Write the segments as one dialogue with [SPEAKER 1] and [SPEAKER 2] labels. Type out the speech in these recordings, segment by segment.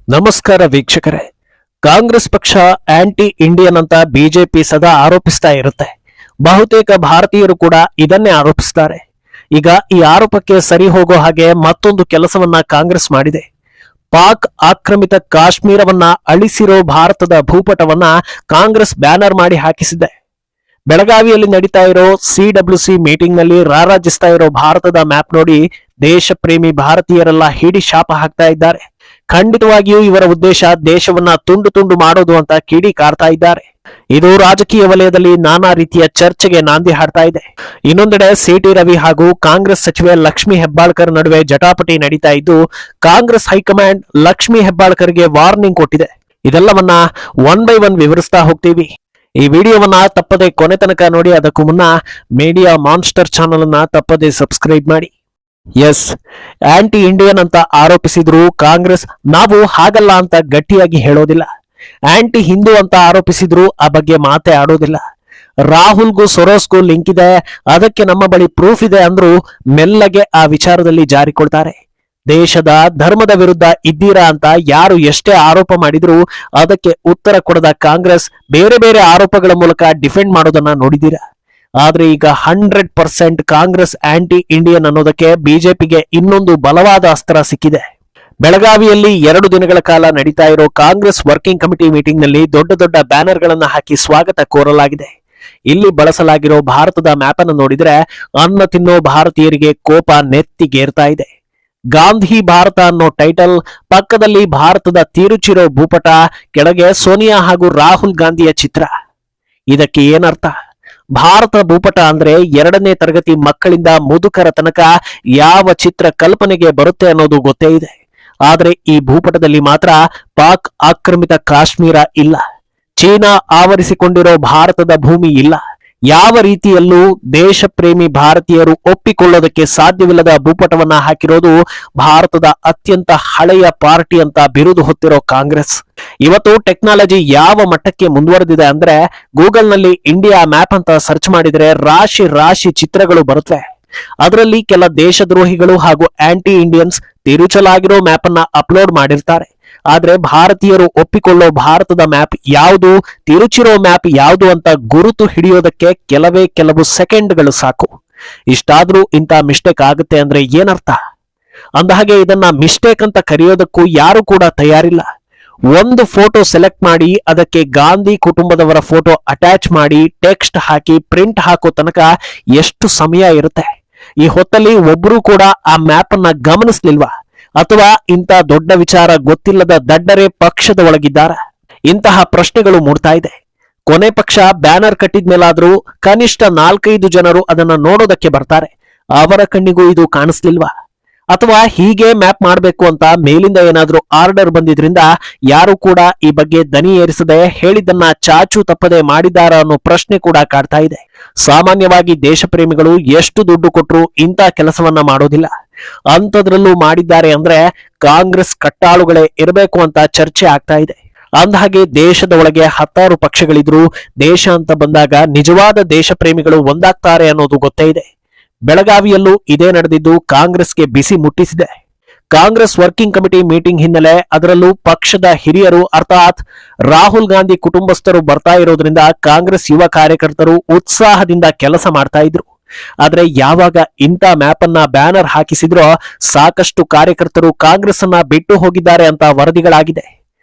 [SPEAKER 1] ನಮಸ್ಕಾರ ವೀಕ್ಷಕರೇ. ಕಾಂಗ್ರೆಸ್ ಪಕ್ಷ ಆಂಟಿ ಇಂಡಿಯನ್ ಅಂತ ಬಿಜೆಪಿ ಸದಾ ಆರೋಪಿಸ್ತಾ ಇರುತ್ತೆ. ಬಹುತೇಕ ಭಾರತೀಯರು ಕೂಡ ಇದನ್ನೇ ಆರೋಪಿಸ್ತಾರೆ. ಈಗ ಈ ಆರೋಪಕ್ಕೆ ಸರಿ ಹೋಗೋ ಹಾಗೆ ಮತ್ತೊಂದು ಕೆಲಸವನ್ನ ಕಾಂಗ್ರೆಸ್ ಮಾಡಿದೆ. ಪಾಕ್ ಆಕ್ರಮಿತ ಕಾಶ್ಮೀರವನ್ನ ಅಳಿಸಿರೋ ಭಾರತದ ಭೂಪಟವನ್ನ ಕಾಂಗ್ರೆಸ್ ಬ್ಯಾನರ್ ಮಾಡಿ ಹಾಕಿಸಿದೆ. ಬೆಳಗಾವಿಯಲ್ಲಿ ನಡೀತಾ ಇರೋ CWC ಮೀಟಿಂಗ್ ನಲ್ಲಿ ರಾರಾಜಿಸ್ತಾ ಇರೋ ಭಾರತದ ಮ್ಯಾಪ್ ನೋಡಿ ದೇಶ ಪ್ರೇಮಿ ಭಾರತೀಯರೆಲ್ಲ ಹಿಡಿ ಶಾಪ ಹಾಕ್ತಾ ಇದ್ದಾರೆ. ಖಂಡಿತವಾಗಿಯೂ ಇವರ ಉದ್ದೇಶ ದೇಶವನ್ನ ತುಂಡು ತುಂಡು ಮಾಡೋದು ಅಂತ ಕಿಡಿ ಕಾರ್ತಾ ಇದ್ದಾರೆ. ಇದು ರಾಜಕೀಯ ವಲಯದಲ್ಲಿ ನಾನಾ ರೀತಿಯ ಚರ್ಚೆಗೆ ನಾಂದಿ ಹಾಡ್ತಾ ಇದೆ. ಇನ್ನೊಂದೆಡೆ CT ರವಿ ಹಾಗೂ ಕಾಂಗ್ರೆಸ್ ಸಚಿವೆ ಲಕ್ಷ್ಮಿ ಹೆಬ್ಬಾಳ್ಕರ್ ನಡುವೆ ಜಟಾಪಟಿ ನಡೀತಾ ಇದ್ದು, ಕಾಂಗ್ರೆಸ್ ಹೈಕಮಾಂಡ್ ಲಕ್ಷ್ಮಿ ಹೆಬ್ಬಾಳ್ಕರ್ಗೆ ವಾರ್ನಿಂಗ್ ಕೊಟ್ಟಿದೆ. ಇದೆಲ್ಲವನ್ನ ಒನ್ ಬೈ ಒನ್ ವಿವರಿಸ್ತಾ ಹೋಗ್ತೀವಿ. ಈ ವಿಡಿಯೋವನ್ನ ತಪ್ಪದೆ ಕೊನೆ ತನಕ ನೋಡಿ. ಅದಕ್ಕೂ ಮುನ್ನ ಮೀಡಿಯಾ ಮಾನ್ಸ್ಟರ್ ಚಾನಲ್ ಅನ್ನ ತಪ್ಪದೆ ಸಬ್ಸ್ಕ್ರೈಬ್ ಮಾಡಿ. ಎಸ್, ಆಂಟಿ ಇಂಡಿಯನ್ ಅಂತ ಆರೋಪಿಸಿದ್ರು ಕಾಂಗ್ರೆಸ್ ನಾವು ಹಾಗಲ್ಲ ಅಂತ ಗಟ್ಟಿಯಾಗಿ ಹೇಳೋದಿಲ್ಲ. ಆಂಟಿ ಹಿಂದೂ ಅಂತ ಆರೋಪಿಸಿದ್ರು ಆ ಬಗ್ಗೆ ಮಾತೇ ಆಡೋದಿಲ್ಲ. ರಾಹುಲ್ಗೂ ಸೊರೋಸ್ಗೂ ಲಿಂಕ್ ಇದೆ, ಅದಕ್ಕೆ ನಮ್ಮ ಬಳಿ ಪ್ರೂಫ್ ಇದೆ ಅಂದ್ರೂ ಮೆಲ್ಲಗೆ ಆ ವಿಚಾರದಲ್ಲಿ ಜಾರಿಕೊಳ್ತಾರೆ. ದೇಶದ ಧರ್ಮದ ವಿರುದ್ಧ ಇದ್ದೀರಾ ಅಂತ ಯಾರು ಎಷ್ಟೇ ಆರೋಪ ಮಾಡಿದ್ರು ಅದಕ್ಕೆ ಉತ್ತರ ಕೊಡದ ಕಾಂಗ್ರೆಸ್ ಬೇರೆ ಬೇರೆ ಆರೋಪಗಳ ಮೂಲಕ ಡಿಫೆಂಡ್ ಮಾಡೋದನ್ನ ನೋಡಿದ್ದೀರಾ. ಆದ್ರೆ ಈಗ 100% ಕಾಂಗ್ರೆಸ್ ಆಂಟಿ ಇಂಡಿಯನ್ ಅನ್ನೋದಕ್ಕೆ ಬಿಜೆಪಿಗೆ ಇನ್ನೊಂದು ಬಲವಾದ ಅಸ್ತ್ರ ಸಿಕ್ಕಿದೆ. ಬೆಳಗಾವಿಯಲ್ಲಿ 2 ದಿನಗಳ ಕಾಲ ನಡೀತಾ ಇರೋ ಕಾಂಗ್ರೆಸ್ ವರ್ಕಿಂಗ್ ಕಮಿಟಿ ಮೀಟಿಂಗ್ ನಲ್ಲಿ ದೊಡ್ಡ ದೊಡ್ಡ ಬ್ಯಾನರ್ ಗಳನ್ನ ಹಾಕಿ ಸ್ವಾಗತ ಕೋರಲಾಗಿದೆ. ಇಲ್ಲಿ ಬಳಸಲಾಗಿರೋ ಭಾರತದ ಮ್ಯಾಪ್ ಅನ್ನು ನೋಡಿದ್ರೆ ಅನ್ನ ತಿನ್ನೋ ಭಾರತೀಯರಿಗೆ ಕೋಪ ನೆತ್ತಿಗೇರ್ತಾ ಇದೆ. ಗಾಂಧಿ ಭಾರತ ಅನ್ನೋ ಟೈಟಲ್, ಪಕ್ಕದಲ್ಲಿ ಭಾರತದ ತಿರುಚಿರೋ ಭೂಪಟ, ಕೆಳಗೆ ಸೋನಿಯಾ ಹಾಗೂ ರಾಹುಲ್ ಗಾಂಧಿಯ ಚಿತ್ರ. ಇದಕ್ಕೆ ಏನರ್ಥ? ಭಾರತ ಭೂಪಟ ಅಂದ್ರೆ 2ನೇ ತರಗತಿ ಮಕ್ಕಳಿಂದ ಮುದುಕರ ತನಕ ಯಾವ ಚಿತ್ರ ಕಲ್ಪನೆಗೆ ಬರುತ್ತೆ ಅನ್ನೋದು ಗೊತ್ತೇ ಇದೆ. ಆದ್ರೆ ಈ ಭೂಪಟದಲ್ಲಿ ಮಾತ್ರ ಪಾಕ್ ಆಕ್ರಮಿತ ಕಾಶ್ಮೀರ ಇಲ್ಲ, ಚೀನಾ ಆವರಿಸಿಕೊಂಡಿರೋ ಭಾರತದ ಭೂಮಿ ಇಲ್ಲ. ಯಾವ ರೀತಿಯಲ್ಲೂ ದೇಶ ಪ್ರೇಮಿ ಭಾರತೀಯರು ಒಪ್ಪಿಕೊಳ್ಳೋದಕ್ಕೆ ಸಾಧ್ಯವಿಲ್ಲದ ಭೂಪಟವನ್ನ ಹಾಕಿರೋದು ಭಾರತದ ಅತ್ಯಂತ ಹಳೆಯ ಪಾರ್ಟಿ ಅಂತ ಬಿರುದು ಹೊತ್ತಿರೋ ಕಾಂಗ್ರೆಸ್. ಇವತ್ತು ಟೆಕ್ನಾಲಜಿ ಯಾವ ಮಟ್ಟಕ್ಕೆ ಮುಂದುವರೆದಿದೆ ಅಂದ್ರೆ ಗೂಗಲ್ ನಲ್ಲಿ ಇಂಡಿಯಾ ಮ್ಯಾಪ್ ಅಂತ ಸರ್ಚ್ ಮಾಡಿದ್ರೆ ರಾಶಿ ರಾಶಿ ಚಿತ್ರಗಳು ಬರುತ್ತವೆ. ಅದರಲ್ಲಿ ಕೆಲ ದೇಶದ್ರೋಹಿಗಳು ಹಾಗೂ ಆಂಟಿ ಇಂಡಿಯನ್ಸ್ ತಿರುಚಲಾಗಿರೋ ಮ್ಯಾಪ್ ಅನ್ನ ಅಪ್ಲೋಡ್ ಮಾಡಿರ್ತಾರೆ. ಆದ್ರೆ ಭಾರತೀಯರು ಒಪ್ಪಿಕೊಳ್ಳೋ ಭಾರತದ ಮ್ಯಾಪ್ ಯಾವುದು, ತಿರುಚಿರೋ ಮ್ಯಾಪ್ ಯಾವುದು ಅಂತ ಗುರುತು ಹಿಡಿಯೋದಕ್ಕೆ ಕೆಲವು ಸೆಕೆಂಡ್ಗಳು ಸಾಕು. ಇಷ್ಟಾದ್ರೂ ಇಂಥ ಮಿಸ್ಟೇಕ್ ಆಗುತ್ತೆ ಅಂದ್ರೆ ಏನರ್ಥ? ಅಂದಹಾಗೆ ಇದನ್ನ ಮಿಸ್ಟೇಕ್ ಅಂತ ಕರೆಯೋದಕ್ಕೂ ಯಾರು ಕೂಡ ತಯಾರಿಲ್ಲ. ಒಂದು ಫೋಟೋ ಸೆಲೆಕ್ಟ್ ಮಾಡಿ ಅದಕ್ಕೆ ಗಾಂಧಿ ಕುಟುಂಬದವರ ಫೋಟೋ ಅಟ್ಯಾಚ್ ಮಾಡಿ ಟೆಕ್ಸ್ಟ್ ಹಾಕಿ ಪ್ರಿಂಟ್ ಹಾಕೋ ತನಕ ಎಷ್ಟು ಸಮಯ ಇರುತ್ತೆ? ಈ ಹೊತ್ತಲ್ಲಿ ಒಬ್ರು ಕೂಡ ಆ ಮ್ಯಾಪ್ ಅನ್ನ ಗಮನಿಸ್ಲಿಲ್ವಾ? ಅಥವಾ ಇಂಥ ದೊಡ್ಡ ವಿಚಾರ ಗೊತ್ತಿಲ್ಲದ ದಡ್ಡರೇ ಪಕ್ಷದ ಒಳಗಿದ್ದಾರ? ಇಂತಹ ಪ್ರಶ್ನೆಗಳು ಮೂಡ್ತಾ ಇದೆ. ಕೊನೆ ಪಕ್ಷ ಬ್ಯಾನರ್ ಕಟ್ಟಿದ್ಮೇಲಾದ್ರೂ ಕನಿಷ್ಠ 4-5 ಜನರು ಅದನ್ನ ನೋಡೋದಕ್ಕೆ ಬರ್ತಾರೆ. ಅವರ ಕಣ್ಣಿಗೂ ಇದು ಕಾಣಿಸ್ಲಿಲ್ವಾ? ಅಥವಾ ಹೀಗೆ ಮ್ಯಾಪ್ ಮಾಡಬೇಕು ಅಂತ ಮೇಲಿಂದ ಏನಾದ್ರೂ ಆರ್ಡರ್ ಬಂದಿದ್ರಿಂದ ಯಾರು ಕೂಡ ಈ ಬಗ್ಗೆ ದನಿ ಏರಿಸದೆ ಹೇಳಿದ್ದನ್ನ ಚಾಚು ತಪ್ಪದೆ ಮಾಡಿದಾರ ಅನ್ನೋ ಪ್ರಶ್ನೆ ಕೂಡ ಕಾಡ್ತಾ ಇದೆ. ಸಾಮಾನ್ಯವಾಗಿ ದೇಶ ಪ್ರೇಮಿಗಳು ಎಷ್ಟು ದುಡ್ಡು ಕೊಟ್ರು ಇಂಥ ಕೆಲಸವನ್ನ ಮಾಡೋದಿಲ್ಲ. ಅಂಥದ್ರಲ್ಲೂ ಮಾಡಿದ್ದಾರೆ ಅಂದ್ರೆ ಕಾಂಗ್ರೆಸ್ ಕಟ್ಟಾಳುಗಳೇ ಇರಬೇಕು ಅಂತ ಚರ್ಚೆ ಆಗ್ತಾ ಇದೆ. ಅಂದಹಾಗೆ ದೇಶದ ಒಳಗೆ 10 ಪಕ್ಷಗಳಿದ್ರು ದೇಶ ಅಂತ ಬಂದಾಗ ನಿಜವಾದ ದೇಶ ಪ್ರೇಮಿಗಳು ಒಂದಾಗ್ತಾರೆ ಅನ್ನೋದು ಗೊತ್ತೇ ಇದೆ. ಬೆಳಗಾವಿಯಲ್ಲೂ ಇದೇ ನಡೆದಿದ್ದು ಕಾಂಗ್ರೆಸ್ಗೆ ಬಿಸಿ ಮುಟ್ಟಿಸಿದೆ. ಕಾಂಗ್ರೆಸ್ ವರ್ಕಿಂಗ್ ಕಮಿಟಿ ಮೀಟಿಂಗ್ ಹಿನ್ನೆಲೆ, ಅದರಲ್ಲೂ ಪಕ್ಷದ ಹಿರಿಯರು ಅರ್ಥಾತ್ ರಾಹುಲ್ ಗಾಂಧಿ ಕುಟುಂಬಸ್ಥರು ಬರ್ತಾ ಇರೋದ್ರಿಂದ ಕಾಂಗ್ರೆಸ್ ಯುವ ಕಾರ್ಯಕರ್ತರು ಉತ್ಸಾಹದಿಂದ ಕೆಲಸ ಮಾಡ್ತಾ ಇದ್ರು. ಆದ್ರೆ ಯಾವಾಗ ಇಂಥ ಮ್ಯಾಪ್ ಅನ್ನ ಬ್ಯಾನರ್ ಹಾಕಿಸಿದ್ರೋ ಸಾಕಷ್ಟು ಕಾರ್ಯಕರ್ತರು ಕಾಂಗ್ರೆಸ್ ಅನ್ನ ಬಿಟ್ಟು ಹೋಗಿದ್ದಾರೆ ಅಂತ ವರದಿಗಳಾಗಿದೆ.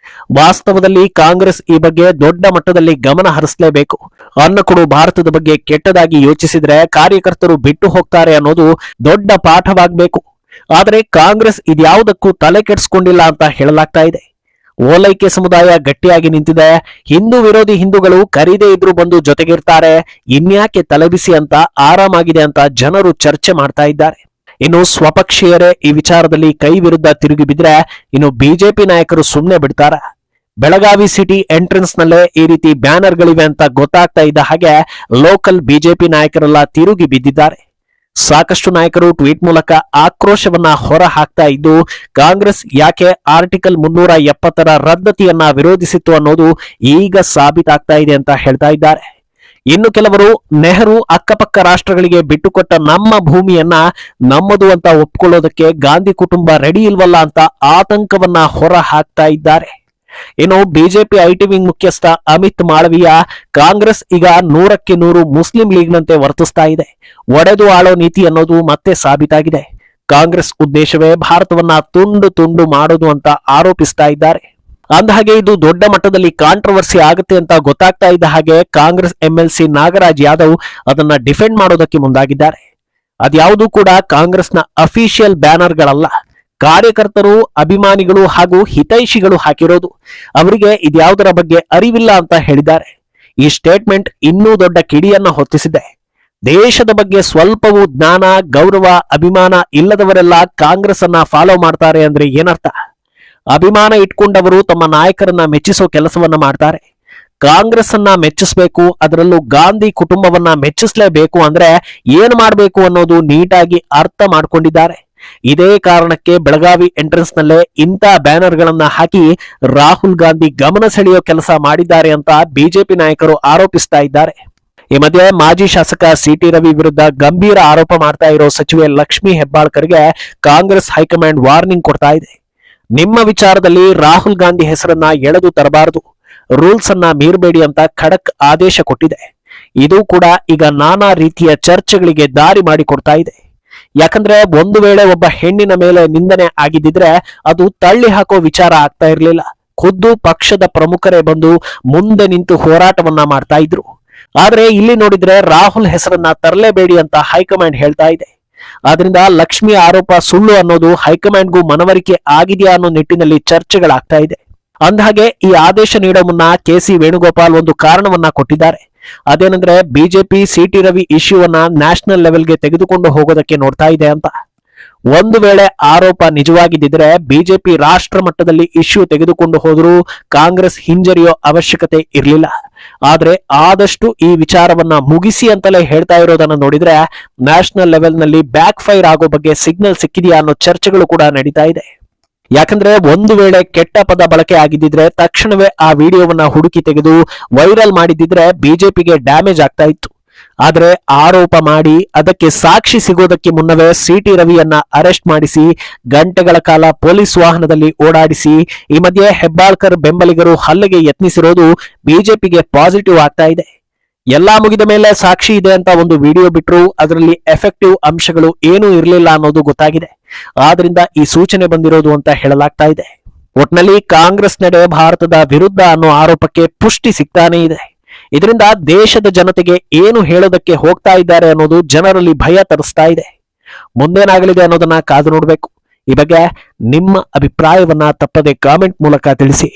[SPEAKER 1] ವಾಸ್ತವದಲ್ಲಿ ಕಾಂಗ್ರೆಸ್ ಈ ಬಗ್ಗೆ ದೊಡ್ಡ ಮಟ್ಟದಲ್ಲಿ ಗಮನ ಹರಿಸಲೇಬೇಕು. ಅನ್ನಕೊಡು ಭಾರತದ ಬಗ್ಗೆ ಕೆಟ್ಟದಾಗಿ ಯೋಚಿಸಿದ್ರೆ ಕಾರ್ಯಕರ್ತರು ಬಿಟ್ಟು ಹೋಗ್ತಾರೆ ಅನ್ನೋದು ದೊಡ್ಡ ಪಾಠವಾಗಬೇಕು. ಆದ್ರೆ ಕಾಂಗ್ರೆಸ್ ಇದ್ಯಾವುದಕ್ಕೂ ತಲೆ ಕೆಡಿಸ್ಕೊಂಡಿಲ್ಲ ಅಂತ ಹೇಳಲಾಗ್ತಾ ಇದೆ. ಓಲೈಕೆ ಸಮುದಾಯ ಗಟ್ಟಿಯಾಗಿ ನಿಂತಿದೆ. ಹಿಂದೂ ವಿರೋಧಿ ಹಿಂದೂಗಳು ಕರೀದೇ ಇದ್ರು ಬಂದು ಜೊತೆಗಿರ್ತಾರೆ, ಇನ್ಯಾಕೆ ತಲೆಬಿಸಿ ಅಂತ ಆರಾಮಾಗಿದೆ ಅಂತ ಜನರು ಚರ್ಚೆ ಮಾಡ್ತಾ ಇದ್ದಾರೆ. ಇನ್ನು ಸ್ವಪಕ್ಷೀಯರೇ ಈ ವಿಚಾರದಲ್ಲಿ ಕೈ ವಿರುದ್ಧ ತಿರುಗಿ ಬಿದ್ರೆ ಇನ್ನು ಬಿಜೆಪಿ ನಾಯಕರು ಸುಮ್ಮನೆ ಬಿಡ್ತಾರ? ಬೆಳಗಾವಿ ಸಿಟಿ ಎಂಟ್ರೆನ್ಸ್ ನಲ್ಲೇ ಈ ರೀತಿ ಬ್ಯಾನರ್ಗಳಿವೆ ಅಂತ ಗೊತ್ತಾಗ್ತಾ ಇದ್ದ ಹಾಗೆ ಲೋಕಲ್ ಬಿಜೆಪಿ ನಾಯಕರೆಲ್ಲ ತಿರುಗಿ ಬಿದ್ದಿದ್ದಾರೆ. ಸಾಕಷ್ಟು ನಾಯಕರು ಟ್ವೀಟ್ ಮೂಲಕ ಆಕ್ರೋಶವನ್ನ ಹೊರ ಹಾಕ್ತಾ ಇದ್ದು, ಕಾಂಗ್ರೆಸ್ ಯಾಕೆ ಆರ್ಟಿಕಲ್ 370ರ ರದ್ದತಿಯನ್ನ ವಿರೋಧಿಸಿತ್ತು ಅನ್ನೋದು ಈಗ ಸಾಬೀತಾಗ್ತಾ ಇದೆ ಅಂತ ಹೇಳ್ತಾ ಇದ್ದಾರೆ. ಇನ್ನು ಕೆಲವರು ನೆಹರು ಅಕ್ಕಪಕ್ಕ ರಾಷ್ಟ್ರಗಳಿಗೆ ಬಿಟ್ಟುಕೊಟ್ಟ ನಮ್ಮ ಭೂಮಿಯನ್ನ ನಮ್ಮದು ಅಂತ ಒಪ್ಕೊಳ್ಳೋದಕ್ಕೆ ಗಾಂಧಿ ಕುಟುಂಬ ರೆಡಿ ಇಲ್ವಲ್ಲ ಅಂತ ಆತಂಕವನ್ನ ಹೊರ ಹಾಕ್ತಾ ಇದ್ದಾರೆ. ಇನ್ನು ಬಿಜೆಪಿ ಐಟಿ ವಿಂಗ್ ಮುಖ್ಯಸ್ಥ ಅಮಿತ್ ಮಾಳವೀಯ ಕಾಂಗ್ರೆಸ್ ಈಗ 100ಕ್ಕೆ 100 ಮುಸ್ಲಿಂ ಲೀಗ್ನಂತೆ ವರ್ತಿಸ್ತಾ ಇದೆ, ಒಡೆದು ಆಳೋ ನೀತಿ ಅನ್ನೋದು ಮತ್ತೆ ಸಾಬೀತಾಗಿದೆ. ಕಾಂಗ್ರೆಸ್ ಉದ್ದೇಶವೇ ಭಾರತವನ್ನ ತುಂಡು ತುಂಡು ಮಾಡೋದು ಅಂತ ಆರೋಪಿಸ್ತಾ ಇದ್ದಾರೆ. ಅಂದಹಾಗೆ ಇದು ದೊಡ್ಡ ಮಟ್ಟದಲ್ಲಿ ಕಾಂಟ್ರವರ್ಸಿ ಆಗುತ್ತೆ ಅಂತ ಗೊತ್ತಾಗ್ತಾ ಇದ್ದ ಹಾಗೆ ಕಾಂಗ್ರೆಸ್ ಎಂಎಲ್ಸಿ ನಾಗರಾಜ್ ಯಾದವ್ ಅದನ್ನ ಡಿಫೆಂಡ್ ಮಾಡೋದಕ್ಕೆ ಮುಂದಾಗಿದ್ದಾರೆ. ಅದ್ಯಾವುದೂ ಕೂಡ ಕಾಂಗ್ರೆಸ್ನ ಅಫಿಷಿಯಲ್ ಬ್ಯಾನರ್ಗಳಲ್ಲ, ಕಾರ್ಯಕರ್ತರು, ಅಭಿಮಾನಿಗಳು ಹಾಗೂ ಹಿತೈಷಿಗಳು ಹಾಕಿರೋದು. ಅವರಿಗೆ ಇದ್ಯಾವುದರ ಬಗ್ಗೆ ಅರಿವಿಲ್ಲ ಅಂತ ಹೇಳಿದ್ದಾರೆ. ಈ ಸ್ಟೇಟ್ಮೆಂಟ್ ಇನ್ನೂ ದೊಡ್ಡ ಕಿಡಿಯನ್ನ ಹೊತ್ತಿಸಿದೆ. ದೇಶದ ಬಗ್ಗೆ ಸ್ವಲ್ಪವೂ ಜ್ಞಾನ, ಗೌರವ, ಅಭಿಮಾನ ಇಲ್ಲದವರೆಲ್ಲ ಕಾಂಗ್ರೆಸ್ ಅನ್ನ ಫಾಲೋ ಮಾಡ್ತಾರೆ ಅಂದ್ರೆ ಏನರ್ಥ? ಅಭಿಮಾನ ಇಟ್ಕೊಂಡವರು ತಮ್ಮ ನಾಯಕರನ್ನ ಮೆಚ್ಚಿಸೋ ಕೆಲಸವನ್ನ ಮಾಡ್ತಾರೆ. ಕಾಂಗ್ರೆಸ್ ಅನ್ನ ಮೆಚ್ಚಿಸಬೇಕು, ಅದರಲ್ಲೂ ಗಾಂಧಿ ಕುಟುಂಬವನ್ನ ಮೆಚ್ಚಿಸಲೇಬೇಕು ಅಂದ್ರೆ ಏನ್ ಮಾಡಬೇಕು ಅನ್ನೋದು ನೀಟಾಗಿ ಅರ್ಥ ಮಾಡ್ಕೊಂಡಿದ್ದಾರೆ. ಇದೇ ಕಾರಣಕ್ಕೆ ಬೆಳಗಾವಿ ಎಂಟ್ರೆನ್ಸ್ ನಲ್ಲೇ ಇಂಥ ಬ್ಯಾನರ್ ಗಳನ್ನ ಹಾಕಿ ರಾಹುಲ್ ಗಾಂಧಿ ಗಮನ ಸೆಳೆಯೋ ಕೆಲಸ ಮಾಡಿದ್ದಾರೆ ಅಂತ ಬಿಜೆಪಿ ನಾಯಕರು ಆರೋಪಿಸ್ತಾ ಇದ್ದಾರೆ. ಈ ಮಧ್ಯೆ ಮಾಜಿ ಶಾಸಕ ಸಿಟಿ ರವಿ ವಿರುದ್ಧ ಗಂಭೀರ ಆರೋಪ ಮಾಡ್ತಾ ಇರೋ ಸಚಿವೆ ಲಕ್ಷ್ಮೀ ಹೆಬ್ಬಾಳ್ಕರ್ಗೆ ಕಾಂಗ್ರೆಸ್ ಹೈಕಮಾಂಡ್ ವಾರ್ನಿಂಗ್ ಕೊಡ್ತಾ ಇದೆ. ನಿಮ್ಮ ವಿಚಾರದಲ್ಲಿ ರಾಹುಲ್ ಗಾಂಧಿ ಹೆಸರನ್ನ ಎಳೆದು ತರಬಾರದು, ರೂಲ್ಸ್ ಅನ್ನ ಮೀರಬೇಡಿ ಅಂತ ಖಡಕ್ ಆದೇಶ ಕೊಟ್ಟಿದೆ. ಇದು ಕೂಡ ಈಗ ನಾನಾ ರೀತಿಯ ಚರ್ಚೆಗಳಿಗೆ ದಾರಿ ಮಾಡಿಕೊಡ್ತಾ ಇದೆ. ಯಾಕಂದ್ರೆ ಒಂದು ವೇಳೆ ಒಬ್ಬ ಹೆಣ್ಣಿನ ಮೇಲೆ ನಿಂದನೆ ಆಗಿದ್ದಿದ್ರೆ ಅದು ತಳ್ಳಿ ಹಾಕೋ ವಿಚಾರ ಆಗ್ತಾ ಇರಲಿಲ್ಲ. ಖುದ್ದು ಪಕ್ಷದ ಪ್ರಮುಖರೇ ಬಂದು ಮುಂದೆ ನಿಂತು ಹೋರಾಟವನ್ನ ಮಾಡ್ತಾ ಇದ್ರು. ಆದ್ರೆ ಇಲ್ಲಿ ನೋಡಿದ್ರೆ ರಾಹುಲ್ ಹೆಸರನ್ನ ತರಲೇಬೇಡಿ ಅಂತ ಹೈಕಮಾಂಡ್ ಹೇಳ್ತಾ ಇದೆ. ಆದ್ರಿಂದ ಲಕ್ಷ್ಮಿ ಆರೋಪ ಸುಳ್ಳು ಅನ್ನೋದು ಹೈಕಮಾಂಡ್ಗೂ ಮನವರಿಕೆ ಆಗಿದೆಯಾ ಅನ್ನೋ ನಿಟ್ಟಿನಲ್ಲಿ ಚರ್ಚೆಗಳಾಗ್ತಾ ಇದೆ. ಅಂದಹಾಗೆ ಈ ಆದೇಶ ನೀಡೋ ಮುನ್ನ ಕೆಸಿ ವೇಣುಗೋಪಾಲ್ ಒಂದು ಕಾರಣವನ್ನ ಕೊಟ್ಟಿದ್ದಾರೆ. ಅದೇನಂದ್ರೆ ಬಿಜೆಪಿ ಸಿಟಿ ರವಿ ಇಶ್ಯೂವನ್ನ ನ್ಯಾಷನಲ್ ಲೆವೆಲ್ಗೆ ತೆಗೆದುಕೊಂಡು ಹೋಗೋದಕ್ಕೆ ನೋಡ್ತಾ ಇದೆ ಅಂತ. ಒಂದು ವೇಳೆ ಆರೋಪ ನಿಜವಾಗಿದ್ದಿದ್ರೆ ಬಿಜೆಪಿ ರಾಷ್ಟ್ರ ಮಟ್ಟದಲ್ಲಿ ಇಶ್ಯೂ ತೆಗೆದುಕೊಂಡು ಹೋದರೂ ಕಾಂಗ್ರೆಸ್ ಹಿಂಜರಿಯೋ ಅವಶ್ಯಕತೆ ಇರಲಿಲ್ಲ. ಆದ್ರೆ ಆದಷ್ಟು ಈ ವಿಚಾರವನ್ನ ಮುಗಿಸಿ ಅಂತಲೇ ಹೇಳ್ತಾ ಇರೋದನ್ನ ನೋಡಿದ್ರೆ ನ್ಯಾಷನಲ್ ಲೆವೆಲ್ ನಲ್ಲಿ ಬ್ಯಾಕ್ ಫೈರ್ ಆಗೋ ಬಗ್ಗೆ ಸಿಗ್ನಲ್ ಸಿಕ್ಕಿದೆಯಾ ಅನ್ನೋ ಚರ್ಚೆಗಳು ಕೂಡ ನಡೀತಾ ಇದೆ. ಯಾಕಂದ್ರೆ ಒಂದು ವೇಳೆ ಕೆಟ್ಟ ಪದ ಬಳಕೆ ಆಗಿದ್ದಿದ್ರೆ ತಕ್ಷಣವೇ ಆ ವಿಡಿಯೋವನ್ನ ಹುಡುಕಿ ತೆಗೆದು ವೈರಲ್ ಮಾಡಿದ್ದಿದ್ರೆ ಬಿಜೆಪಿಗೆ ಡ್ಯಾಮೇಜ್ ಆಗ್ತಾ ಇತ್ತು. ಆದ್ರೆ ಆರೋಪ ಮಾಡಿ ಅದಕ್ಕೆ ಸಾಕ್ಷಿ ಸಿಗೋದಕ್ಕೆ ಮುನ್ನವೇ ಸಿಟಿ ರವಿಯನ್ನ ಅರೆಸ್ಟ್ ಮಾಡಿಸಿ ಗಂಟೆಗಳ ಕಾಲ ಪೊಲೀಸ್ ವಾಹನದಲ್ಲಿ ಓಡಾಡಿಸಿ ಈ ಮಧ್ಯೆ ಹೆಬ್ಬಾಳ್ಕರ್ ಬೆಂಬಲಿಗರು ಹಲ್ಲೆಗೆ ಯತ್ನಿಸಿರೋದು ಬಿಜೆಪಿಗೆ ಪಾಸಿಟಿವ್ ಆಗ್ತಾ ಇದೆ. ಎಲ್ಲಾ ಮುಗಿದ ಮೇಲೆ ಸಾಕ್ಷಿ ಇದೆ ಅಂತ ಒಂದು ವಿಡಿಯೋ ಬಿಟ್ರು ಅದರಲ್ಲಿ ಎಫೆಕ್ಟಿವ್ ಅಂಶಗಳು ಏನೂ ಇರಲಿಲ್ಲ ಅನ್ನೋದು ಗೊತ್ತಾಗಿದೆ. ಆದ್ರಿಂದ ಈ ಸೂಚನೆ ಬಂದಿರೋದು ಅಂತ ಹೇಳಲಾಗ್ತಾ ಇದೆ. ಒಟ್ನಲ್ಲಿ ಕಾಂಗ್ರೆಸ್ ನಡೆ ಭಾರತದ ವಿರುದ್ಧ ಅನ್ನೋ ಆರೋಪಕ್ಕೆ ಪುಷ್ಟಿ ಸಿಗ್ತಾನೆ ಇದೆ. ಇದರಿಂದ ದೇಶದ ಜನತೆಗೆ ಏನು ಹೇಳೋದಕ್ಕೆ ಹೋಗ್ತಾ ಇದ್ದಾರೆ ಅನ್ನೋದು ಜನರಲ್ಲಿ ಭಯ ತರಿಸ್ತಾ ಇದೆ. ಮುಂದೇನಾಗಲಿದೆ ಅನ್ನೋದನ್ನ ಕಾದು ನೋಡ್ಬೇಕು. ಈ ಬಗ್ಗೆ ನಿಮ್ಮ ಅಭಿಪ್ರಾಯವನ್ನ ತಪ್ಪದೆ ಕಾಮೆಂಟ್ ಮೂಲಕ ತಿಳಿಸಿ.